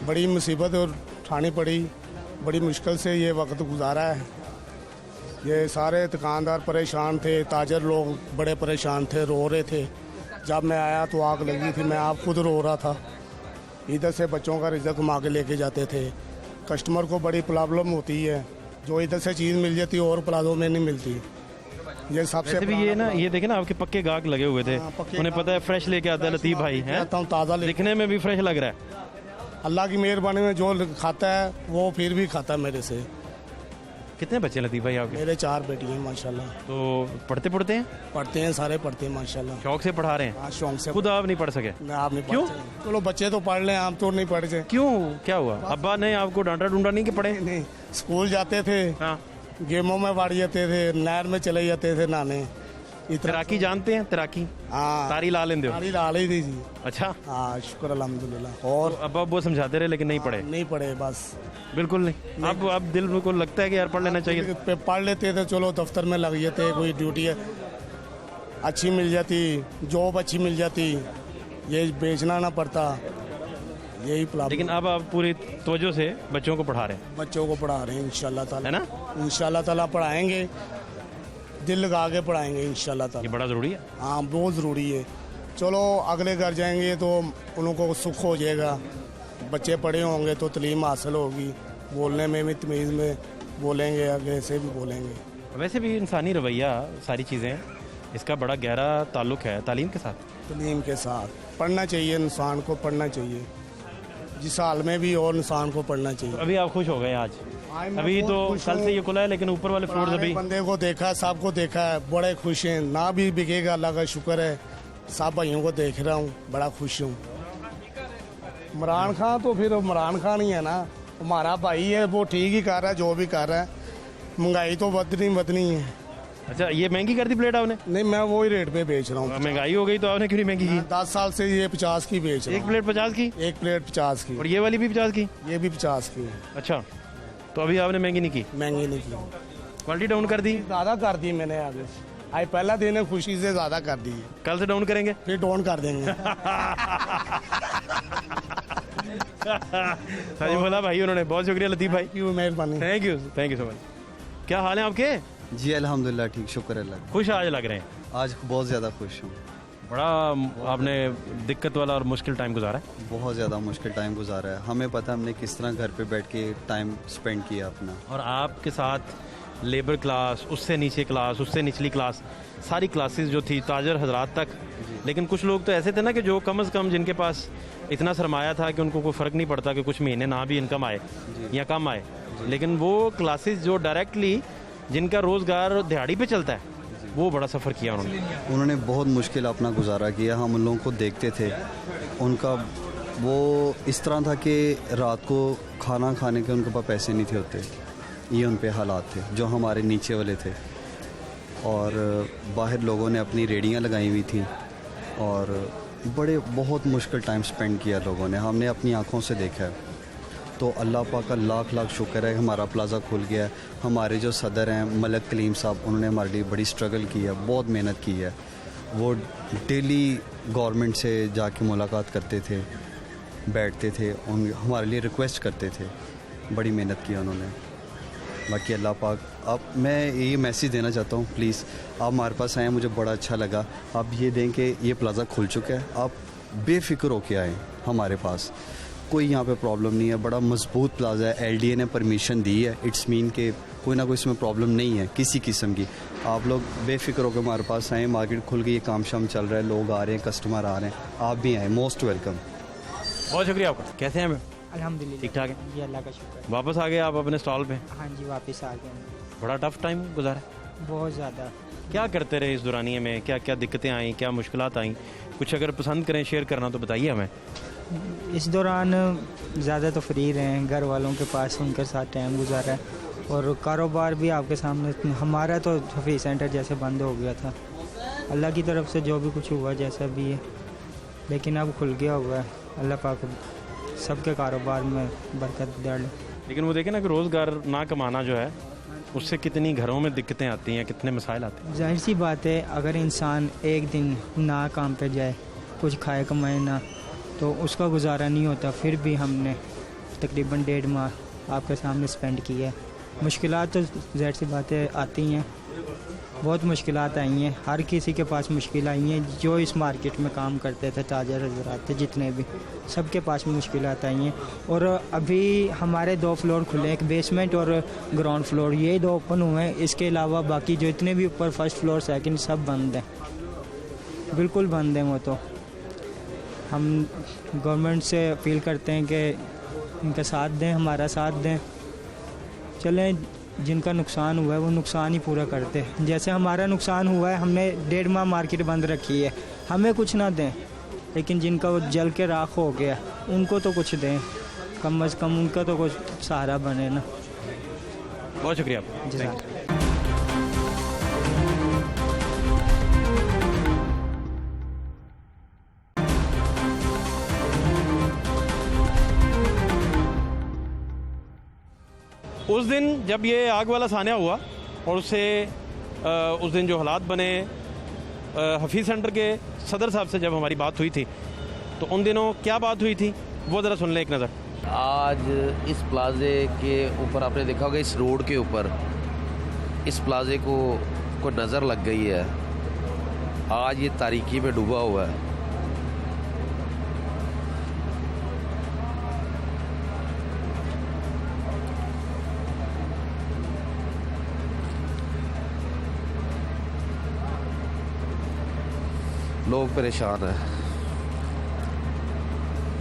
बड़ी मुसीबत और उठानी पड़ी, बड़ी मुश्किल से ये वक्त गुजारा है। ये सारे दुकानदार परेशान थे, ताजर लोग बड़े परेशान थे, रो रहे थे। जब मैं आया तो आग लगी थी, मैं आप खुद रो रहा था। इधर से बच्चों का रिजक कमा के लेके जाते थे। कस्टमर को बड़ी प्रॉब्लम होती है, जो इधर से चीज़ मिल जाती है और प्लाजो में नहीं मिलती। ये सबसे
वैसे भी ये ना, ये देखे ना आपके पक्के गाहक लगे हुए थे, उन्हें पता है फ्रेश लेके आता है लतीफ़ भाई है,
ताज़ा
दिखने में भी फ्रेश लग रहा है।
अल्लाह की मेहरबानी में जो खाता है वो फिर भी खाता है मेरे से।
कितने बच्चे लतीफ़ भाई आपके?
मेरे 4 बेटी हैं माशाल्लाह।
तो पढ़ते हैं?
पढ़ते हैं, सारे पढ़ते हैं माशाल्लाह।
शौक से पढ़ा रहे हैं?
हाँ, शौक से।
खुद आप नहीं पढ़ सके?
नहीं, आप नहीं
क्यों?
पढ़ सके। चलो बच्चे तो पढ़ लें, आप तो नहीं पढ़ सके।
क्यों, क्या हुआ? अब्बा ने आपको डांटा डूंडा नहीं कि पढ़े?
नहीं, स्कूल जाते थे,
हाँ।
गेमों में बढ़ जाते थे, नहर में चले जाते थे नहाने।
तैराकी जानते हैं? तैराकी?
हाँ,
तारी ला लेंदे हो?
तारी ला ली थी जी।
अच्छा।
हाँ, शुक्र अल्हम्दुलिल्लाह। और
अब्बा वो समझाते रहे लेकिन नहीं पढ़े?
नहीं पढ़े बस,
बिल्कुल नहीं। अब दिल में को लगता है कि यार पढ़ लेना चाहिए।
पढ़ लेते थे, चलो दफ्तर में लग जाते, कोई ड्यूटी अच्छी मिल जाती, जॉब अच्छी मिल जाती, ये बेचना ना पड़ता, यही प्रॉब्लम।
लेकिन अब आप पूरी तवज्जो से बच्चों को पढ़ा रहे हैं?
बच्चों को पढ़ा रहे हैं इंशाल्लाह ताला,
है ना?
इंशाल्लाह ताला पढ़ाएंगे, दिल लगा के पढ़ाएंगे इंशाल्लाह ताला।
ये बड़ा ज़रूरी है।
हाँ, बहुत ज़रूरी है। चलो अगले घर जाएंगे तो उनको सुख हो जाएगा, बच्चे पढ़े होंगे तो तालीम हासिल होगी, बोलने में भी तमीज़ में बोलेंगे, आगे से भी बोलेंगे।
वैसे भी इंसानी रवैया, सारी चीज़ें, इसका बड़ा गहरा ताल्लुक है तालीम के साथ।
तालीम के साथ पढ़ना चाहिए, इंसान को पढ़ना चाहिए, जिस हाल में भी और इंसान को पढ़ना चाहिए।
अभी आप खुश हो गए आज? अभी तो कल से ये खुला है, लेकिन ऊपर वाले फ्लोर अभी।
बंदे को देखा, सबको देखा है, बड़े खुश हैं। ना भी बिकेगा, अल्लाह का शुक्र है, सब भाइयों को देख रहा हूँ, बड़ा खुश हूँ। इमरान खान तो फिर इमरान खान ही है ना, हमारा भाई है, वो ठीक ही कर रहा है जो भी कर रहा है। महंगाई तो बदनी है।
अच्छा, ये महंगी कर दी प्लेट आपने?
नहीं, मैं वही रेट पे बेच रहा हूँ।
महंगाई हो गई तो आपने क्यों नहीं महंगी की?
10 साल से ये 50 की बेच रहा हूँ।
एक प्लेट 50 की?
एक प्लेट 50 की।
और ये वाली भी 50 की?
ये भी 50 की।
अच्छा, तो अभी आपने महंगी नहीं की?
महंगी नहीं की,
क्वालिटी डाउन कर दी?
ज़्यादा कर दी मैंने। आगे आज पहला दिन है, खुशी से ज़्यादा कर दी है।
कल से डाउन करेंगे?
फिर डाउन कर देंगे।
सही बोला भाई उन्होंने, बहुत शुक्रिया लतीफ़ भाई,
मेहरबानी।
Thank you so much. क्या हाल है आपके?
जी अल्हम्दुलिल्लाह ठीक, शुक्र अल्लाह।
खुश आज लग रहे हैं?
आज बहुत ज़्यादा खुश हूँ।
बड़ा आपने दिक्कत वाला और मुश्किल टाइम गुजारा है?
बहुत ज़्यादा मुश्किल टाइम गुजारा है। हमें पता हमने किस तरह घर पे बैठ के टाइम स्पेंड किया अपना।
और आपके साथ लेबर क्लास, उससे नीचे क्लास, उससे निचली क्लास, सारी क्लासेस जो थी, ताजर हजरात तक। लेकिन कुछ लोग तो ऐसे थे ना कि जो कम से कम जिनके पास इतना सरमाया था कि उनको कोई फ़र्क नहीं पड़ता कि कुछ महीने ना भी इनकम आए या कम आए, लेकिन वो क्लासेस जो डायरेक्टली जिनका रोज़गार दिहाड़ी पे चलता है, वो बड़ा सफ़र किया
उन्होंने बहुत मुश्किल अपना गुजारा किया। हम उन लोगों को देखते थे, उनका वो इस तरह था कि रात को खाना खाने के उनके पास पैसे नहीं थे होते। ये उन पे हालात थे जो हमारे नीचे वाले थे। और बाहर लोगों ने अपनी रेडियां लगाई हुई थी और बहुत मुश्किल टाइम स्पेंड किया लोगों ने, हमने अपनी आँखों से देखा है। तो अल्लाह पाक का लाख लाख शुक्र है, हमारा प्लाज़ा खुल गया है। हमारे जो सदर हैं मलक कलीम साहब, उन्होंने हमारे लिए बड़ी स्ट्रगल की है, बहुत मेहनत की है। वो डेली गवर्नमेंट से जाके मुलाकात करते थे, बैठते थे, हमारे लिए रिक्वेस्ट करते थे, बड़ी मेहनत की उन्होंने। बाकी अल्लाह पाक, अब मैं ये मैसेज देना चाहता हूँ, प्लीज़ आप हमारे पास आएँ, मुझे बड़ा अच्छा लगा। आप ये दें कि ये प्लाज़ा खुल चुका है, आप बेफ़िक्र होके आएँ हमारे पास, कोई यहाँ पे प्रॉब्लम नहीं है। बड़ा मजबूत प्लाज़ा है, एलडीए ने परमिशन दी है, इट्स मीन के कोई ना कोई इसमें प्रॉब्लम नहीं है किसी किस्म की। आप लोग बेफ़िक्र होकर हमारे पास आएँ, मार्केट खुल गई है, काम शाम चल रहा है, लोग आ रहे हैं, कस्टमर आ रहे हैं, आप भी आएँ, मोस्ट वेलकम।
बहुत शुक्रिया आपका। कैसे हैं?
अल्हम्दुलिल्लाह
ठीक ठाक है
जी, अल्लाह का शुक्र।
वापस आ गए आप अपने स्टॉल पे?
हाँ जी, वापस आ गए।
बड़ा टफ टाइम गुजारा?
बहुत ज़्यादा।
क्या करते रहे इस दौरानिए में? क्या क्या दिक्कतें आई, क्या मुश्किलात आई? कुछ अगर पसंद करें शेयर करना तो बताइए हमें।
इस दौरान ज़्यादा तो फ्री रहे, घर वालों के पास उनके साथ टाइम गुजारा है, और कारोबार भी आपके सामने। हमारा तो हफीज़ सेंटर जैसे बंद हो गया था, अल्लाह की तरफ से जो भी कुछ हुआ जैसा भी है, लेकिन अब खुल गया हुआ है। अल्लाह पाक सबके कारोबार में बरकत डाले।
लेकिन वो देखें ना कि रोज़गार ना कमाना जो है, उससे कितनी घरों में दिक्कतें आती हैं, कितने मसाइल आते हैं।
जाहिर सी बात है, अगर इंसान एक दिन ना काम पे जाए, कुछ खाए कमाए ना, तो उसका गुजारा नहीं होता। फिर भी हमने तकरीबन 1.5 माह आपके सामने स्पेंड किया है। मुश्किलात तो ज़ाहिर सी बातें आती हैं, बहुत मुश्किलात आई हैं, हर किसी के पास मुश्किल आई हैं। जो इस मार्केट में काम करते थे, ताजर हज़रात थे जितने भी, सबके पास मुश्किलात आई हैं। और अभी हमारे 2 फ्लोर खुले हैं, एक बेसमेंट और ग्राउंड फ्लोर, ये 2 ओपन हुए हैं। इसके अलावा बाकी जो इतने भी ऊपर फर्स्ट फ्लोर सेकंड सब बंद हैं, बिल्कुल बंद हैं। वो तो हम गवर्नमेंट से अपील करते हैं कि इनका साथ दें, हमारा साथ दें। चलें, जिनका नुकसान हुआ है वो नुकसान ही पूरा करते हैं। जैसे हमारा नुकसान हुआ है, हमने 1.5 माह मार्केट बंद रखी है, हमें कुछ ना दें, लेकिन जिनका वो जल के राख हो गया उनको तो कुछ दें, कम अज़ कम उनका तो कुछ सहारा बने ना।
बहुत शुक्रिया आपका।
जी।
उस दिन जब ये आग वाला सान्या हुआ और उससे उस दिन जो हालात बने, हफीज़ सेंटर के सदर साहब से जब हमारी बात हुई थी, तो उन दिनों क्या बात हुई थी वो ज़रा सुन लें एक नज़र।
आज इस प्लाज़े के ऊपर आपने देखा होगा, इस रोड के ऊपर इस प्लाज़े को नज़र लग गई है। आज ये तारीकी में डूबा हुआ है। लोग परेशान हैं,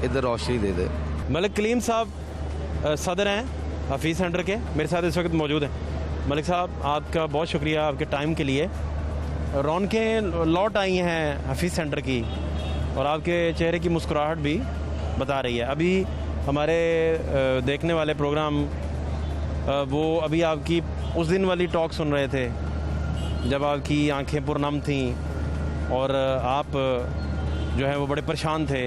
इधर रोशनी दे दे।
मलिक कलीम साहब सदर हैं हफीज़ सेंटर के, मेरे साथ इस वक्त मौजूद हैं। मलिक साहब, आपका बहुत शुक्रिया आपके टाइम के लिए। रौनकें लौट आई हैं हफीज़ सेंटर की और आपके चेहरे की मुस्कुराहट भी बता रही है। अभी हमारे देखने वाले प्रोग्राम वो अभी आपकी उस दिन वाली टॉक सुन रहे थे जब आपकी आंखें पुरनम थीं और आप जो है वो बड़े परेशान थे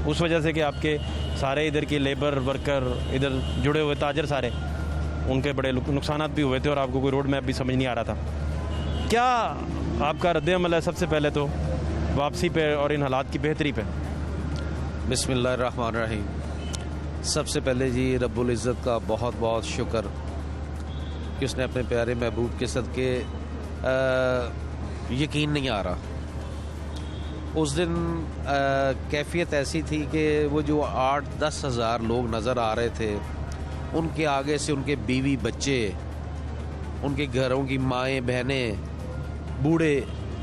उस वजह से कि आपके सारे इधर के लेबर वर्कर, इधर जुड़े हुए ताजर सारे, उनके बड़े नुकसानात भी हुए थे और आपको कोई रोड मैप भी समझ नहीं आ रहा था। क्या आपका रद्द-ए-अमल है सबसे पहले तो वापसी पे और इन हालात की बेहतरी पे?
बिस्मिल्लाहिर्रहमानिर्रहीम। सबसे पहले जी रब्बुल इज़्ज़त का बहुत बहुत शुक्र कि उसने अपने प्यारे महबूब के सदके यकीन नहीं आ रहा। उस दिन कैफियत ऐसी थी कि वो जो 8-10 हज़ार लोग नज़र आ रहे थे, उनके आगे से उनके बीवी बच्चे, उनके घरों की माएँ बहनें, बूढ़े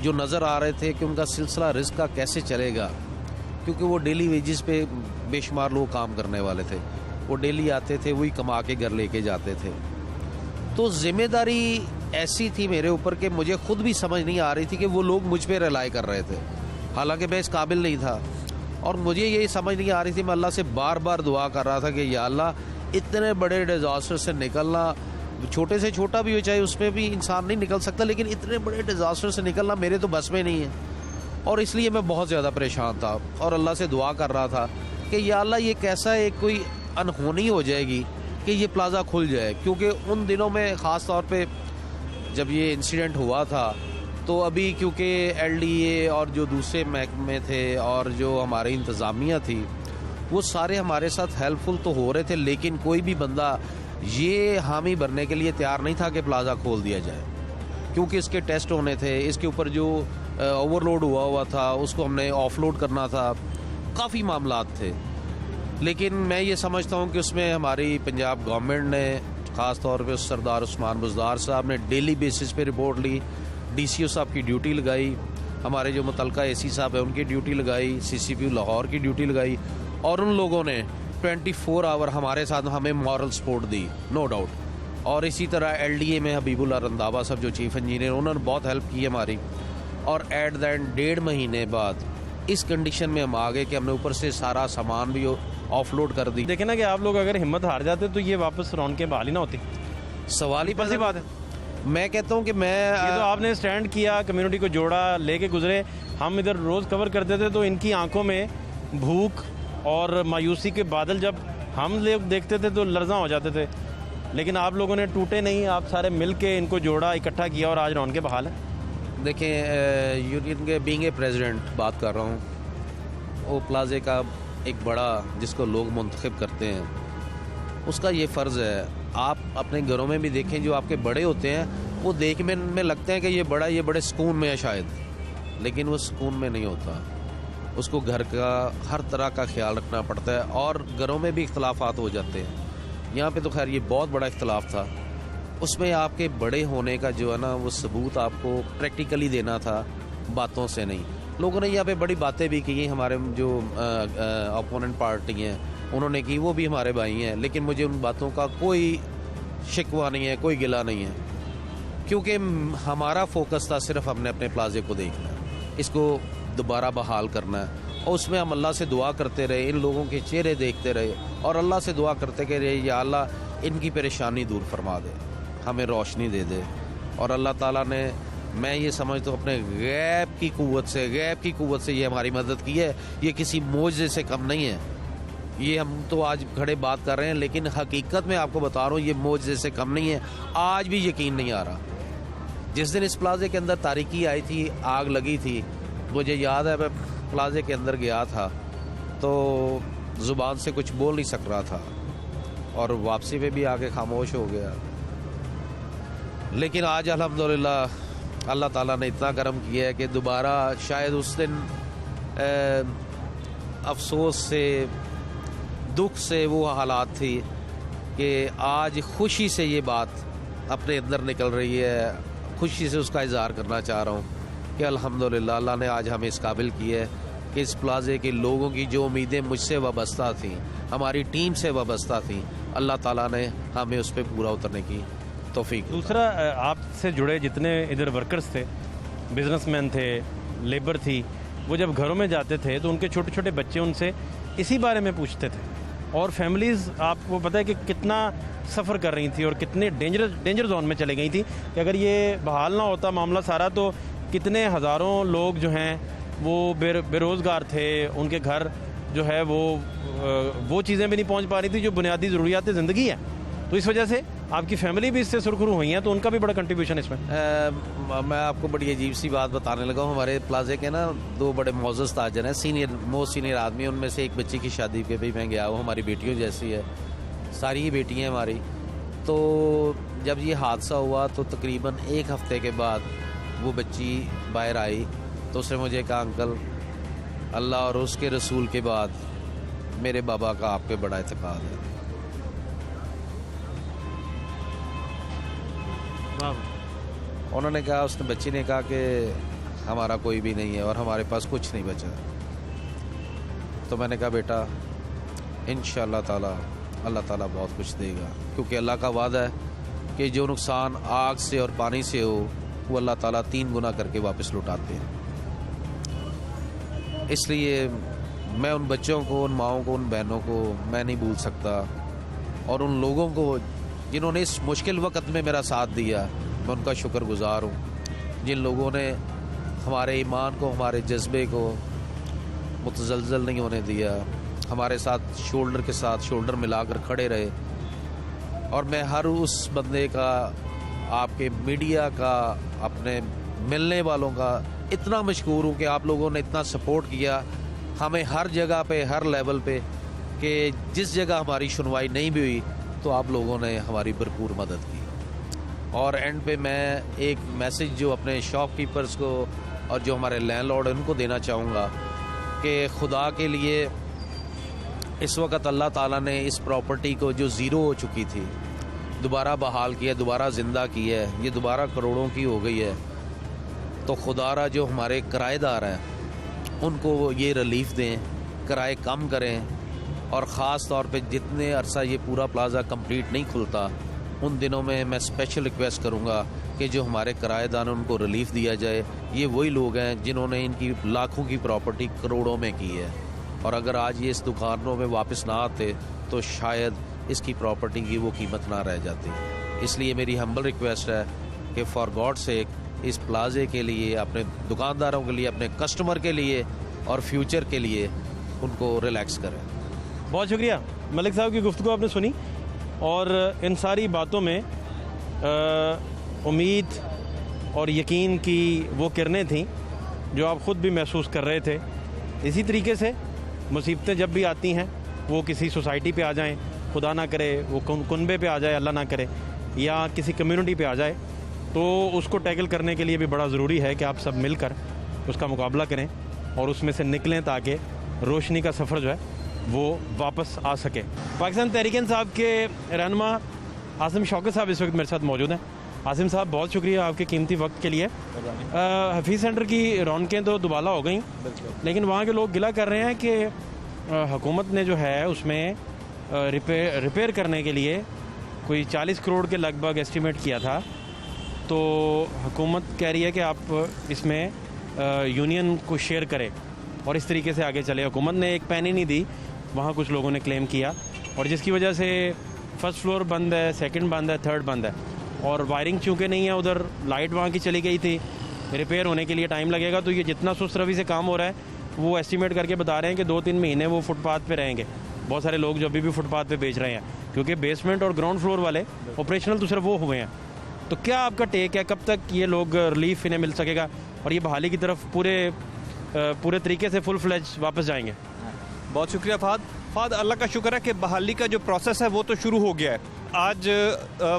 जो नज़र आ रहे थे कि उनका सिलसिला रिस्क का कैसे चलेगा, क्योंकि वो डेली वेजेस पे बेशुमार लोग काम करने वाले थे। वो डेली आते थे, वही कमा के घर लेके जाते थे। तो ज़िम्मेदारी ऐसी थी मेरे ऊपर कि मुझे खुद भी समझ नहीं आ रही थी कि वो लोग मुझ पे रिलाई कर रहे थे, हालांकि मैं इस काबिल नहीं था। और मुझे ये समझ नहीं आ रही थी, मैं अल्लाह से बार बार दुआ कर रहा था कि या अल्लाह इतने बड़े डिज़ास्टर से निकलना, छोटे से छोटा भी हो चाहे उसमें भी इंसान नहीं निकल सकता, लेकिन इतने बड़े डिज़ास्टर से निकलना मेरे तो बस में नहीं है। और इसलिए मैं बहुत ज़्यादा परेशान था और अल्लाह से दुआ कर रहा था कि या अल्लाह ये कैसा एक कोई अनहोनी हो जाएगी कि ये प्लाज़ा खुल जाए। क्योंकि उन दिनों में ख़ास तौर पे जब ये इंसिडेंट हुआ था तो अभी क्योंकि LDA और जो दूसरे महकमे थे और जो हमारी इंतज़ामिया थी वो सारे हमारे साथ हेल्पफुल तो हो रहे थे, लेकिन कोई भी बंदा ये हामी भरने के लिए तैयार नहीं था कि प्लाज़ा खोल दिया जाए, क्योंकि इसके टेस्ट होने थे, इसके ऊपर जो ओवरलोड हुआ था उसको हमने ऑफलोड करना था, काफ़ी मामलात थे। लेकिन मैं ये समझता हूँ कि उसमें हमारी पंजाब गवर्नमेंट ने ख़ास तौर पे सरदार उस्मान बुज़दार साहब ने डेली बेसिस पे रिपोर्ट ली, DCO साहब की ड्यूटी लगाई, हमारे जो मुतलका AC साहब है उनकी ड्यूटी लगाई, CCPU लाहौर की ड्यूटी लगाई, और उन लोगों ने 24 आवर हमारे साथ हमें मॉरल सपोर्ट दी, नो डाउट। और इसी तरह LDA में हबीबुल्लाह रंधावा साहब जो चीफ इंजीनियर, उन्होंने बहुत हेल्प की हमारी। और एट द एंड 1.5 महीने बाद इस कंडीशन में हम आ गए कि हमने ऊपर से सारा सामान भी ऑफलोड कर दी।
देखे ना कि आप लोग अगर हिम्मत हार जाते तो ये वापस रौनकें बहाल ही ना होती।
सवाल ही
बस बात है।
मैं कहता हूँ कि
ये तो आपने स्टैंड किया, कम्युनिटी को जोड़ा, लेके गुजरे। हम इधर रोज़ कवर करते थे तो इनकी आंखों में भूख और मायूसी के बादल जब हम लोग देखते थे तो लर्जा हो जाते थे, लेकिन आप लोगों ने टूटे नहीं, आप सारे मिल के इनको जोड़ा, इकट्ठा किया और आज रौनकें बहाल है।
देखें, यूनियन के बीइंग ए प्रेसिडेंट बात कर रहा हूँ, वो प्लाजे का एक बड़ा जिसको लोग मुंतखब करते हैं उसका ये फ़र्ज़ है। आप अपने घरों में भी देखें, जो आपके बड़े होते हैं वो देखने में लगता है कि ये बड़े सुकून में है शायद, लेकिन वो सुकून में नहीं होता। उसको घर का हर तरह का ख्याल रखना पड़ता है और घरों में भी इख्तलाफात हो जाते हैं। यहाँ पे तो खैर ये बहुत बड़ा इख्तलाफ था, उसमें आपके बड़े होने का जो है ना वो सबूत आपको प्रैक्टिकली देना था, बातों से नहीं। लोगों ने यहाँ पे बड़ी बातें भी की, हमारे जो अपोनेंट पार्टी हैं उन्होंने की, वो भी हमारे भाई हैं, लेकिन मुझे उन बातों का कोई शिकवा नहीं है, कोई गिला नहीं है, क्योंकि हमारा फोकस था सिर्फ हमने अपने प्लाजे को देखना है, इसको दोबारा बहाल करना है। और उसमें हम अल्लाह से दुआ करते रहे, इन लोगों के चेहरे देखते रहे और अल्लाह से दुआ करते रहे, या अल्लाह इनकी परेशानी दूर फरमा दे, हमें रोशनी दे दे। और अल्लाह ताला ने, मैं ये समझता हूँ, अपने गैब की कुव्वत से ये हमारी मदद की है। ये किसी मौजे से कम नहीं है। ये हम तो आज खड़े बात कर रहे हैं, लेकिन हकीकत में आपको बता रहा हूँ ये मौजे से कम नहीं है। आज भी यकीन नहीं आ रहा। जिस दिन इस प्लाजे के अंदर तारीकी आई थी, आग लगी थी, मुझे याद है मैं प्लाजे के अंदर गया था तो ज़ुबान से कुछ बोल नहीं सक रहा था और वापसी पे भी आके खामोश हो गया। लेकिन आज अल्हम्दुलिल्लाह अल्लाह ताला ने इतना करम किया है कि दोबारा शायद उस दिन अफसोस से, दुख से वो हालात थी कि आज खुशी से ये बात अपने अंदर निकल रही है, खुशी से उसका इज़हार करना चाह रहा हूँ कि अल्हम्दुलिल्लाह अल्लाह ने आज हमें इस काबिल किया है कि इस प्लाजे के लोगों की जो उम्मीदें मुझसे वाबस्ता थी, हमारी टीम से वाबस्ता थी, अल्लाह ताला ने हमें उस पर पूरा उतरने की तौफीक।
दूसरा, आपसे जुड़े जितने इधर वर्कर्स थे, बिजनेसमैन थे, लेबर थी, वो जब घरों में जाते थे तो उनके छोटे छोटे बच्चे उनसे इसी बारे में पूछते थे। और फैमिलीज़, आपको पता है कि कितना सफ़र कर रही थी और कितने डेंजर जोन में चले गई थी कि अगर ये बहाल ना होता मामला सारा तो कितने हज़ारों लोग जो हैं वो बेरोज़गार थे, उनके घर जो है वो चीज़ें भी नहीं पहुंच पा रही थी जो बुनियादी ज़रूरियात ज़िंदगी है। तो इस वजह से आपकी फैमिली भी इससे सुरखरू हुई है, तो उनका भी बड़ा कंट्रीब्यूशन इसमें।
मैं आपको बड़ी अजीब सी बात बताने लगा हूँ। हमारे प्लाजे के ना 2 बड़े मोअज़्ज़ज़ ताजर हैं, मोस्ट सीनियर आदमी, उनमें से एक बच्ची की शादी पे भी मैं गया हूँ, हमारी बेटियों जैसी है, सारी ही बेटियाँ हैं हमारी। तो जब ये हादसा हुआ तो तकरीबन 1 हफ़्ते के बाद वो बच्ची बाहर आई तो उसने मुझे कहा, अंकल, अल्लाह और उसके रसूल के बाद मेरे बाबा का आप पे बड़ा एतकाद है। उन्होंने कहा, उसने बच्ची ने कहा कि हमारा कोई भी नहीं है और हमारे पास कुछ नहीं बचा। तो मैंने कहा, बेटा इंशाअल्लाह ताला अल्लाह ताला बहुत कुछ देगा, क्योंकि अल्लाह का वादा है कि जो नुकसान आग से और पानी से हो वो अल्लाह ताला 3 गुना करके वापस लौटाते हैं। इसलिए मैं उन बच्चों को, उन माओं को, उन बहनों को मैं नहीं भूल सकता, और उन लोगों को जिन्होंने इस मुश्किल वक्त में मेरा साथ दिया, मैं उनका शुक्रगुजार हूँ। जिन लोगों ने हमारे ईमान को, हमारे जज्बे को मुतज़लज़ल नहीं होने दिया, हमारे साथ शोल्डर के साथ शोल्डर मिलाकर खड़े रहे। और मैं हर उस बंदे का, आपके मीडिया का, अपने मिलने वालों का इतना मशकूर हूँ कि आप लोगों ने इतना सपोर्ट किया हमें हर जगह पे, हर लेवल पे, कि जिस जगह हमारी सुनवाई नहीं भी हुई तो आप लोगों ने हमारी भरपूर मदद की। और एंड पे मैं एक मैसेज जो अपने शॉपकीपर्स को और जो हमारे लैंडलॉर्ड हैं उनको देना चाहूँगा कि खुदा के लिए इस वक्त अल्लाह ताला ने इस प्रॉपर्टी को जो ज़ीरो हो चुकी थी दोबारा बहाल किया, दोबारा ज़िंदा की है, ये दोबारा करोड़ों की हो गई है। तो खुदारा जो हमारे किराएदार हैं उनको ये रिलीफ़ दें, किराए कम करें, और ख़ास तौर पे जितने अरसा ये पूरा प्लाज़ा कंप्लीट नहीं खुलता उन दिनों में मैं स्पेशल रिक्वेस्ट करूँगा कि जो हमारे किराएदार हैं उनको रिलीफ़ दिया जाए। ये वही लोग हैं जिन्होंने इनकी लाखों की प्रॉपर्टी करोड़ों में की है, और अगर आज ये इस दुकानों में वापस ना आते तो शायद इसकी प्रॉपर्टी की वो कीमत ना रह जाती। इसलिए मेरी हम्बल रिक्वेस्ट है कि फॉर गॉड सेक इस प्लाज़े के लिए, अपने दुकानदारों के लिए, अपने कस्टमर के लिए और फ्यूचर के लिए उनको रिलैक्स करें।
बहुत शुक्रिया मलिक साहब की गुफ्तगू आपने सुनी, और इन सारी बातों में उम्मीद और यकीन की वो किरणें थीं जो आप ख़ुद भी महसूस कर रहे थे। इसी तरीके से मुसीबतें जब भी आती हैं वो किसी सोसाइटी पे आ जाएं, खुदा ना करे वो कुनबे पे आ जाए, अल्लाह ना करे, या किसी कम्युनिटी पे आ जाए, तो उसको टैकल करने के लिए भी बड़ा ज़रूरी है कि आप सब मिलकर उसका मुकाबला करें और उसमें से निकलें ताकि रोशनी का सफ़र जो है वो वापस आ सके। पाकिस्तान तहरीक-ए-इंसाफ के रहनुमा आसिम शौकत साहब इस वक्त मेरे साथ मौजूद हैं। आसिम साहब बहुत शुक्रिया आपके कीमती वक्त के लिए। हफीज़ सेंटर की रौनकें तो दुबाला हो गई, लेकिन वहाँ के लोग गिला कर रहे हैं कि हुकूमत ने जो है उसमें रिपेयर करने के लिए कोई 40 करोड़ के लगभग एस्टिमेट किया था, तो हुकूमत कह रही है कि आप इसमें यूनियन को शेयर करें और इस तरीके से आगे चले। हुकूमत ने एक पैनी नहीं दी, वहाँ कुछ लोगों ने क्लेम किया, और जिसकी वजह से फर्स्ट फ्लोर बंद है, सेकंड बंद है, थर्ड बंद है, और वायरिंग चूँकि नहीं है, उधर लाइट वहाँ की चली गई थी, रिपेयर होने के लिए टाइम लगेगा। तो ये जितना सुस्त रवि से काम हो रहा है वो एस्टिमेट करके बता रहे हैं कि 2-3 महीने वो फुटपाथ पे रहेंगे। बहुत सारे लोग जो अभी भी फुटपाथ पे बेच रहे हैं, क्योंकि बेसमेंट और ग्राउंड फ्लोर वाले ऑपरेशनल तो सिर्फ वो हुए हैं। तो क्या आपका टेक है, कब तक ये लोग रिलीफ इन्हें मिल सकेगा और ये बहाली की तरफ पूरे तरीके से फुल फ्लेज वापस जाएंगे?
बहुत शुक्रिया फाद, अल्लाह का शुक्र है कि बहाली का जो प्रोसेस है वो तो शुरू हो गया है। आज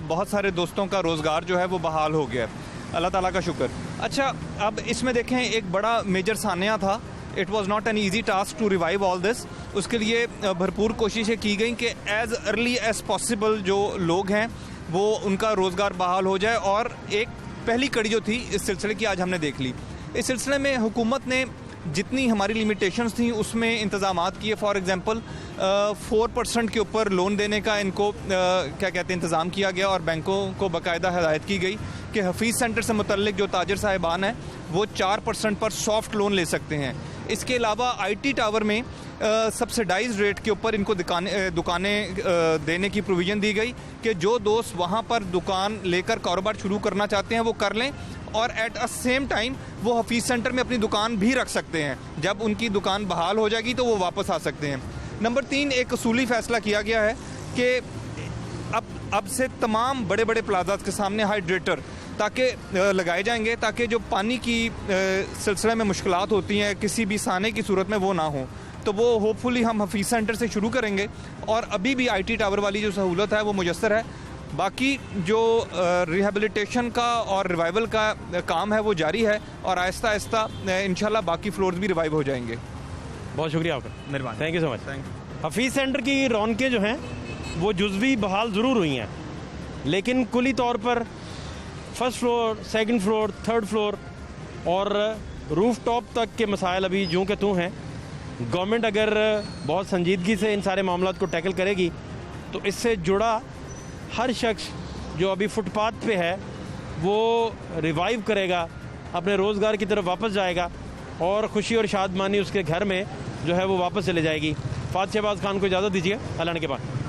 बहुत सारे दोस्तों का रोज़गार जो है वो बहाल हो गया है, अल्लाह ताला का शुक्र। अच्छा, अब इसमें देखें एक बड़ा मेजर सानिया था। It was not an easy task to revive all this. उसके लिए भरपूर कोशिशें की गई कि एज़ अर्ली एज़ पॉसिबल जो लोग हैं वो उनका रोज़गार बहाल हो जाए, और एक पहली कड़ी जो थी इस सिलसिले की आज हमने देख ली। इस सिलसिले में हुकूमत ने जितनी हमारी लिमिटेशंस थी उसमें इंतज़ामात किए। फॉर एग्ज़ाम्पल 4% के ऊपर लोन देने का इनको क्या कहते हैं इंतज़ाम किया गया, और बैंकों को बाकायदा हदायत की गई कि हफीज़ सेंटर से मुतल्लिक जो ताजर साहिबान हैं वो 4% पर सॉफ्ट लोन ले सकते हैं। इसके अलावा IT टावर में सब्सिडाइज रेट के ऊपर इनको दुकानें देने की प्रोविज़न दी गई कि जो दोस्त वहाँ पर दुकान लेकर कारोबार शुरू करना चाहते हैं वो कर लें, और एट अ सेम टाइम वो हफीज़ सेंटर में अपनी दुकान भी रख सकते हैं। जब उनकी दुकान बहाल हो जाएगी तो वो वापस आ सकते हैं। नंबर 3, एक उसूली फ़ैसला किया गया है कि अब से तमाम बड़े बड़े प्लाजाज के सामने हाइड्रेटर ताकि लगाए जाएंगे, ताकि जो पानी की सिलसिले में मुश्किलात होती हैं किसी भी साने की सूरत में वो ना हो। तो वो होपफुली हम हफीज़ सेंटर से शुरू करेंगे, और अभी भी IT टावर वाली जो सहूलत है वो मुयस्सर है। बाकी जो रिहेबिलिटेशन का और रिवाइवल का काम है वो जारी है, और आहिस्ता आहिस्ता इंशाल्लाह बाकी फ्लोर्स भी रिवाइव हो जाएंगे।
बहुत शुक्रिया आपका, मेहरबानी, thank you so much. Hafeez centre की रौनकें जो हैं वो जुज़वी बहाल ज़रूर हुई हैं, लेकिन कुली तौर पर first floor, second floor, third floor और रूफ टॉप तक के मसाइल अभी यूँ के त्यों हैं। गवर्नमेंट अगर बहुत संजीदगी से इन सारे मामलों को टैकल करेगी तो इससे जुड़ा हर शख्स जो अभी फुटपाथ पे है वो रिवाइव करेगा, अपने रोज़गार की तरफ वापस जाएगा और खुशी और शादमानी उसके घर में जो है वो वापस चले जाएगी। फाद शहबाज खान को इजाज़त दीजिए, अल्लाह के बाद।